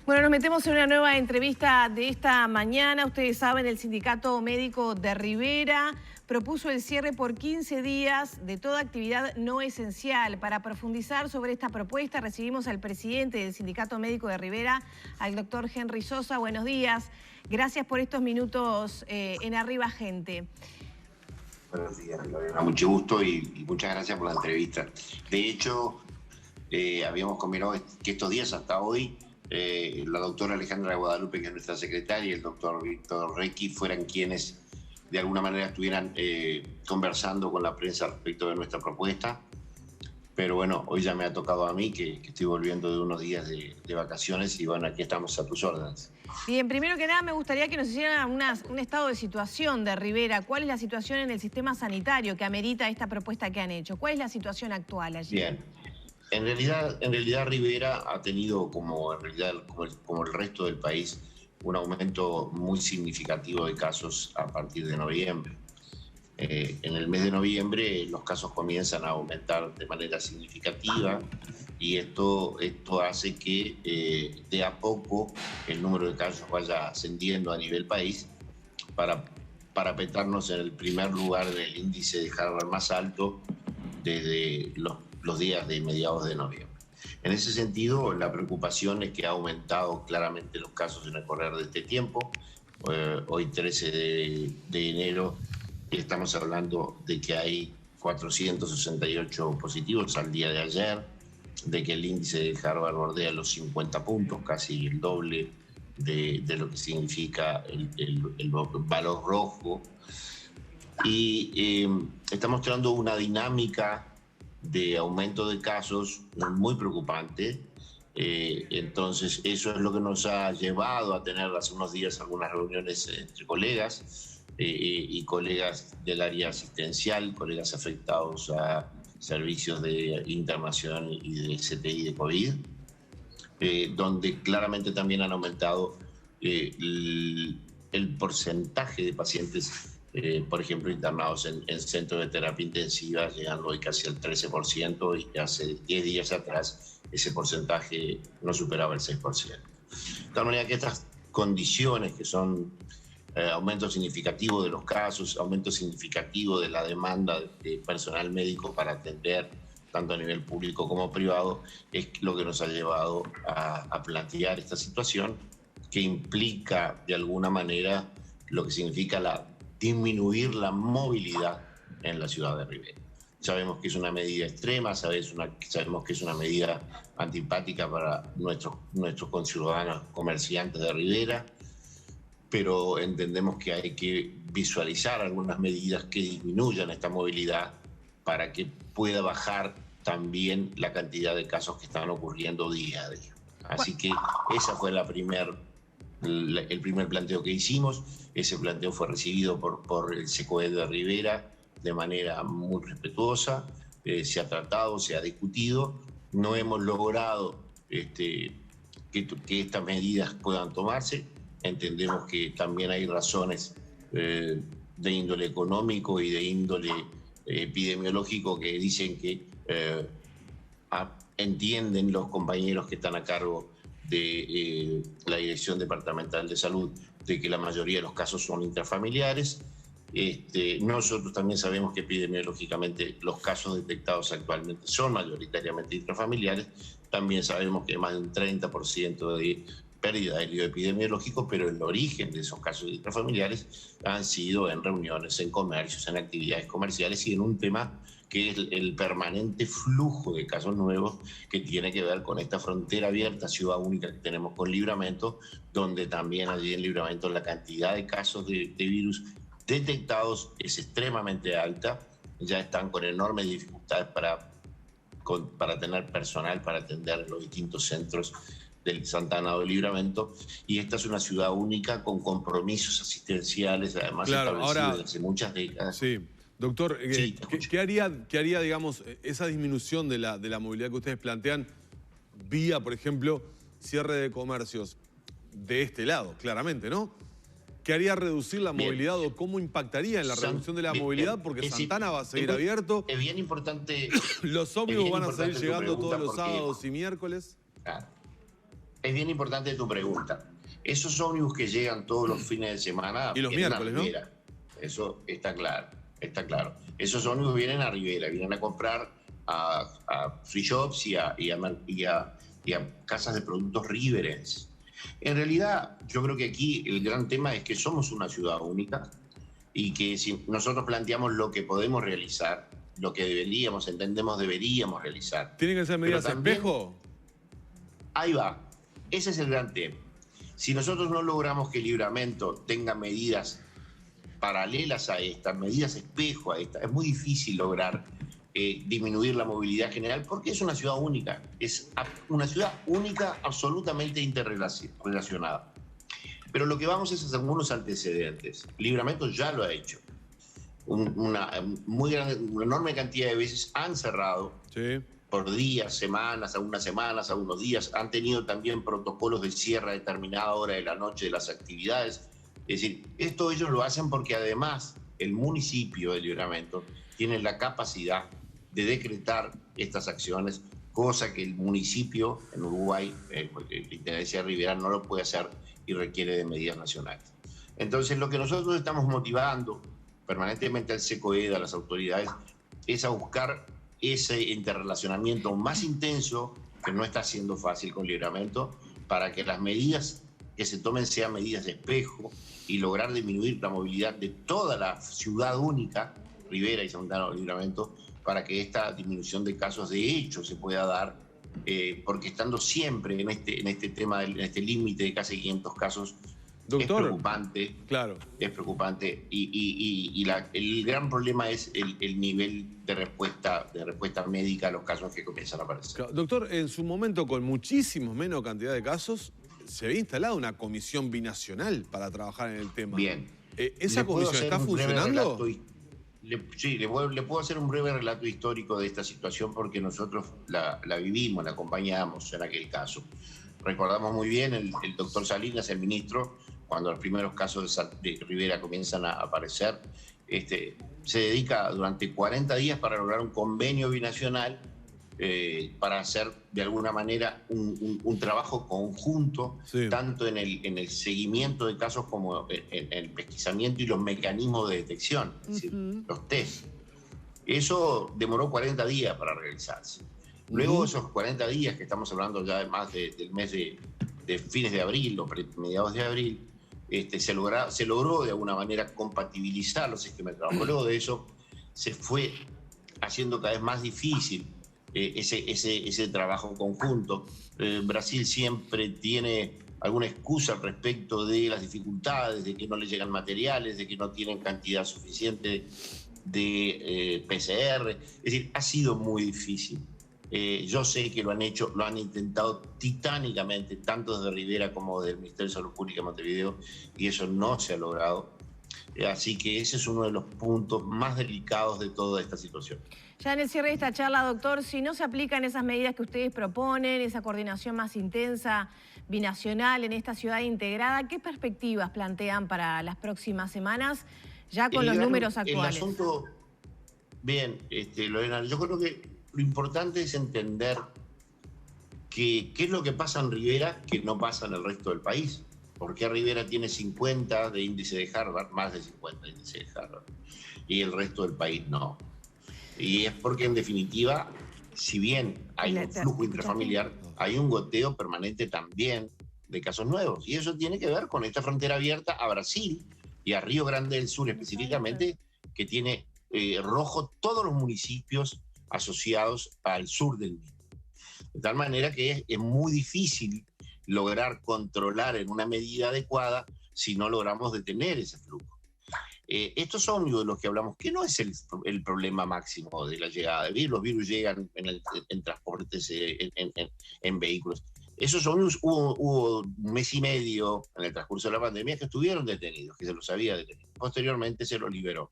Bueno, nos metemos en una nueva entrevista de esta mañana. Ustedes saben, el Sindicato Médico de Rivera propuso el cierre por 15 días de toda actividad no esencial. Para profundizar sobre esta propuesta, recibimos al presidente del Sindicato Médico de Rivera, al doctor Henry Sosa. Buenos días. Gracias por estos minutos en Arriba Gente. Buenos días, Lorena. Mucho gusto y muchas gracias por la entrevista. De hecho, habíamos combinado que estos días hasta hoy la doctora Alejandra Guadalupe, que es nuestra secretaria, y el doctor Víctor Requi fueran quienes de alguna manera estuvieran conversando con la prensa respecto de nuestra propuesta. Pero bueno, hoy ya me ha tocado a mí, que estoy volviendo de unos días de vacaciones, y bueno, aquí estamos a tus órdenes. Bien, primero que nada me gustaría que nos hicieran un estado de situación de Rivera. ¿Cuál es la situación en el sistema sanitario que amerita esta propuesta que han hecho? ¿Cuál es la situación actual allí? Bien. En realidad Rivera ha tenido, como el resto del país, un aumento muy significativo de casos a partir de noviembre. En el mes de noviembre los casos comienzan a aumentar de manera significativa, y esto hace que de a poco el número de casos vaya ascendiendo a nivel país para parapetarnos en el primer lugar del índice de Harvard más alto desde los días de mediados de noviembre. En ese sentido, la preocupación es que ha aumentado claramente los casos en el correr de este tiempo. Hoy 13 de enero estamos hablando de que hay 468 positivos al día de ayer, de que el índice de Harvard bordea los 50 puntos, casi el doble de lo que significa el valor rojo. Y está mostrando una dinámica de aumento de casos muy preocupante. Entonces eso es lo que nos ha llevado a tener hace unos días algunas reuniones entre colegas y colegas del área asistencial, colegas afectados a servicios de internación y de CTI de COVID, donde claramente también han aumentado el porcentaje de pacientes, por ejemplo, internados en centros de terapia intensiva, llegando hoy casi al 13%, y hace 10 días atrás ese porcentaje no superaba el 6%. De tal manera que estas condiciones, que son aumento significativo de los casos, aumento significativo de la demanda de personal médico para atender tanto a nivel público como privado, es lo que nos ha llevado a plantear esta situación, que implica de alguna manera lo que significa disminuir la movilidad en la ciudad de Rivera. Sabemos que es una medida extrema, sabemos que es una medida antipática para nuestros conciudadanos comerciantes de Rivera, pero entendemos que hay que visualizar algunas medidas que disminuyan esta movilidad para que pueda bajar también la cantidad de casos que están ocurriendo día a día. Así que esa fue el primer planteo que hicimos. Ese planteo fue recibido por el CECOED de Rivera de manera muy respetuosa. Se ha tratado, se ha discutido. No hemos logrado que estas medidas puedan tomarse. Entendemos que también hay razones de índole económico y de índole epidemiológico que dicen que entienden los compañeros que están a cargo de la Dirección Departamental de Salud de que la mayoría de los casos son intrafamiliares. Nosotros también sabemos que epidemiológicamente los casos detectados actualmente son mayoritariamente intrafamiliares. También sabemos que hay más de un 30% de pérdida del hilo epidemiológico, pero el origen de esos casos intrafamiliares han sido en reuniones, en comercios, en actividades comerciales y en un tema que es el permanente flujo de casos nuevos, que tiene que ver con esta frontera abierta, ciudad única que tenemos con Livramento, donde también allí en Livramento la cantidad de casos de virus detectados es extremadamente alta. Ya están con enormes dificultades para tener personal para atender los distintos centros del Santana o Livramento, y esta es una ciudad única con compromisos asistenciales, además establecidos desde muchas décadas. Sí. Doctor, Sí, ¿qué haría, digamos, esa disminución de la movilidad que ustedes plantean vía, por ejemplo, cierre de comercios de este lado, claramente, ¿no? ¿Qué haría reducir la movilidad o cómo impactaría en la reducción de la movilidad? Porque Santana va a seguir abierto. Es bien importante. Los ómnibus van a seguir llegando todos los sábados y miércoles. Claro. Es bien importante tu pregunta. Esos ómnibus que llegan todos los fines de semana... Y los miércoles, ¿no? Eso está claro, está claro. Esos ómnibus vienen a Rivera, vienen a comprar a free shops y a casas de productos riverenses. En realidad, yo creo que aquí el gran tema es que somos una ciudad única y que si nosotros planteamos lo que podemos realizar, lo que deberíamos realizar. ¿Tienen que ser medidas espejo? Ahí va. Ese es el gran tema. Si nosotros no logramos que Libramento tenga medidas paralelas a estas, medidas espejo a estas, es muy difícil lograr disminuir la movilidad general porque es una ciudad única. Es una ciudad única absolutamente interrelacionada. Pero lo que vamos es a hacer unos antecedentes. Libramento ya lo ha hecho. Una enorme cantidad de veces han cerrado. Sí. Por días, semanas, algunos días. Han tenido también protocolos de cierre a determinada hora de la noche de las actividades. Es decir, esto ellos lo hacen porque además el municipio de Libramento tiene la capacidad de decretar estas acciones, cosa que el municipio en Uruguay, porque la Intendencia de Rivera no lo puede hacer y requiere de medidas nacionales. Entonces, lo que nosotros estamos motivando permanentemente al SECOED, a las autoridades, es a buscar ese interrelacionamiento más intenso, que no está siendo fácil con Libramento, para que las medidas que se tomen sean medidas de espejo y lograr disminuir la movilidad de toda la ciudad única, Rivera y Santana Libramento, para que esta disminución de casos de hecho se pueda dar, porque estando siempre en este tema, en este límite de casi 500 casos, doctor, es preocupante. Claro. Es preocupante. Y el gran problema es el nivel de respuesta médica a los casos que comienzan a aparecer. Claro. Doctor, en su momento, con muchísimo menos cantidad de casos, se había instalado una comisión binacional para trabajar en el tema. Bien. ¿Esa comisión está funcionando? Sí, le puedo hacer un breve relato histórico de esta situación porque nosotros la vivimos, la acompañamos en aquel caso. Recordamos muy bien el doctor Salinas, el ministro, cuando los primeros casos de Rivera comienzan a aparecer, se dedica durante 40 días para lograr un convenio binacional para hacer de alguna manera un trabajo conjunto, sí, tanto en el seguimiento de casos como en el pesquisamiento y los mecanismos de detección, es decir, los test. Eso demoró 40 días para realizarse. Luego esos 40 días, que estamos hablando ya más del mes de fines de abril o mediados de abril, se logró de alguna manera compatibilizar los esquemas de trabajo. Luego de eso se fue haciendo cada vez más difícil ese trabajo conjunto. Brasil siempre tiene alguna excusa al respecto de las dificultades, de que no le llegan materiales, de que no tienen cantidad suficiente de PCR. Es decir, ha sido muy difícil. Yo sé que lo han intentado titánicamente, tanto desde Rivera como desde el Ministerio de Salud Pública de Montevideo, y eso no se ha logrado. Así que ese es uno de los puntos más delicados de toda esta situación. Ya en el cierre de esta charla, doctor, si no se aplican esas medidas que ustedes proponen, esa coordinación más intensa, binacional en esta ciudad integrada, ¿qué perspectivas plantean para las próximas semanas, ya con los números actuales? El asunto, bien, Lorena, yo creo que lo importante es entender qué es lo que pasa en Rivera que no pasa en el resto del país. ¿Por qué Rivera tiene 50 de índice de Harvard, más de 50 de índice de Harvard, y el resto del país no? Y es porque, en definitiva, si bien hay un flujo intrafamiliar, hay un goteo permanente también de casos nuevos. Y eso tiene que ver con esta frontera abierta a Brasil y a Río Grande del Sur específicamente, que tiene rojo todos los municipios asociados al sur del mismo. De tal manera que es muy difícil lograr controlar en una medida adecuada si no logramos detener ese flujo. Estos ómnibus de los que hablamos, que no es el problema máximo de la llegada de virus. Los virus llegan en transportes, en vehículos. Esos ómnibus hubo un mes y medio en el transcurso de la pandemia que estuvieron detenidos, que se los había detenido. Posteriormente se los liberó.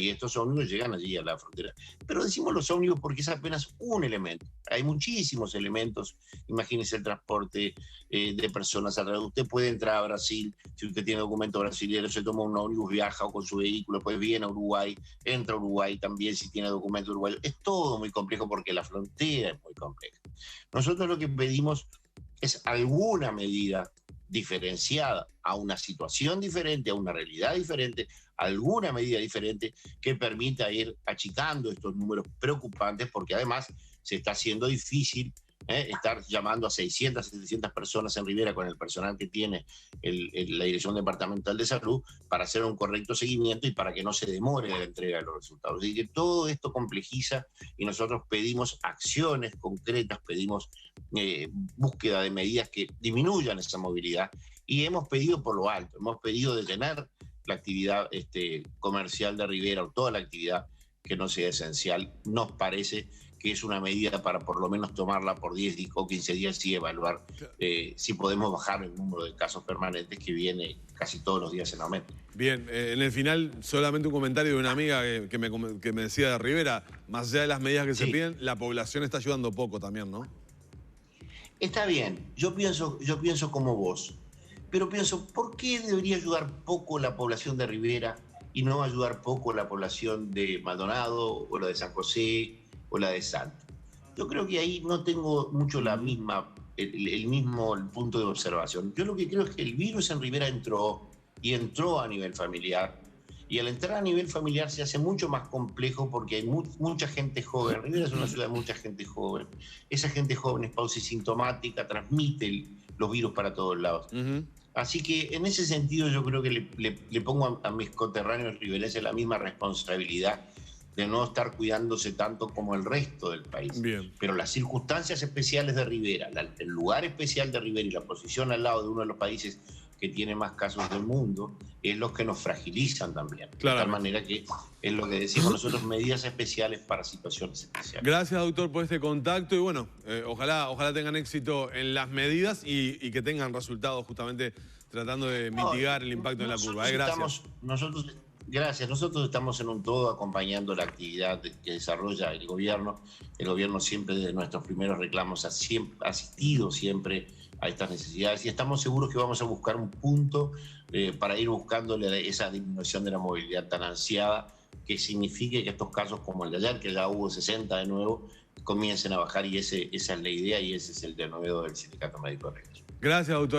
y estos ómnibus llegan allí a la frontera. Pero decimos los ómnibus porque es apenas un elemento. Hay muchísimos elementos. Imagínese el transporte de personas alrededor. Usted puede entrar a Brasil, si usted tiene documento brasileño, se toma un ómnibus, viaja o con su vehículo, pues viene a Uruguay, entra a Uruguay también si tiene documento uruguayo. Es todo muy complejo porque la frontera es muy compleja. Nosotros lo que pedimos es alguna medida diferenciada a una situación diferente, a una realidad diferente, alguna medida diferente que permita ir achicando estos números preocupantes, porque además se está haciendo difícil estar llamando a 600, 700 personas en Rivera con el personal que tiene la Dirección Departamental de Salud para hacer un correcto seguimiento y para que no se demore la entrega de los resultados. Así que todo esto complejiza y nosotros pedimos acciones concretas, pedimos búsqueda de medidas que disminuyan esa movilidad y hemos pedido por lo alto, hemos pedido detener la actividad comercial de Rivera o toda la actividad que no sea esencial. Nos parece que es una medida para por lo menos tomarla por 10 o 15 días y evaluar si podemos bajar el número de casos permanentes que viene casi todos los días en aumento. Bien, en el final solamente un comentario de una amiga que me decía de Rivera, más allá de las medidas que se piden, la población está ayudando poco también, ¿no? Está bien, yo pienso como vos, pero pienso, ¿por qué debería ayudar poco la población de Rivera y no ayudar poco la población de Maldonado o la de San José o la de Salta? Yo creo que ahí no tengo mucho el mismo punto de observación. Yo lo que creo es que el virus en Rivera entró a nivel familiar, y al entrar a nivel familiar se hace mucho más complejo porque hay mucha gente joven. Rivera es una ciudad de mucha gente joven. Esa gente joven es pausisintomática, transmite los virus para todos lados. Así que en ese sentido yo creo que le pongo a mis coterráneos riverenses la misma responsabilidad de no estar cuidándose tanto como el resto del país. Bien. Pero las circunstancias especiales de Rivera, el lugar especial de Rivera y la posición al lado de uno de los países que tiene más casos del mundo, es lo que nos fragilizan también. Claro. De tal manera que es lo que decimos nosotros, medidas especiales para situaciones especiales. Gracias, doctor, por este contacto y bueno, ojalá tengan éxito en las medidas y que tengan resultados justamente tratando de mitigar el impacto en la curva. Gracias. Gracias. Nosotros estamos en un todo acompañando la actividad que desarrolla el gobierno. El gobierno siempre desde nuestros primeros reclamos ha asistido siempre a estas necesidades y estamos seguros que vamos a buscar un punto para ir buscándole esa disminución de la movilidad tan ansiada que signifique que estos casos como el de ayer, que ya hubo 60 de nuevo, comiencen a bajar y esa es la idea y ese es el denuedo del Sindicato Médico de Rivera. Gracias, doctor.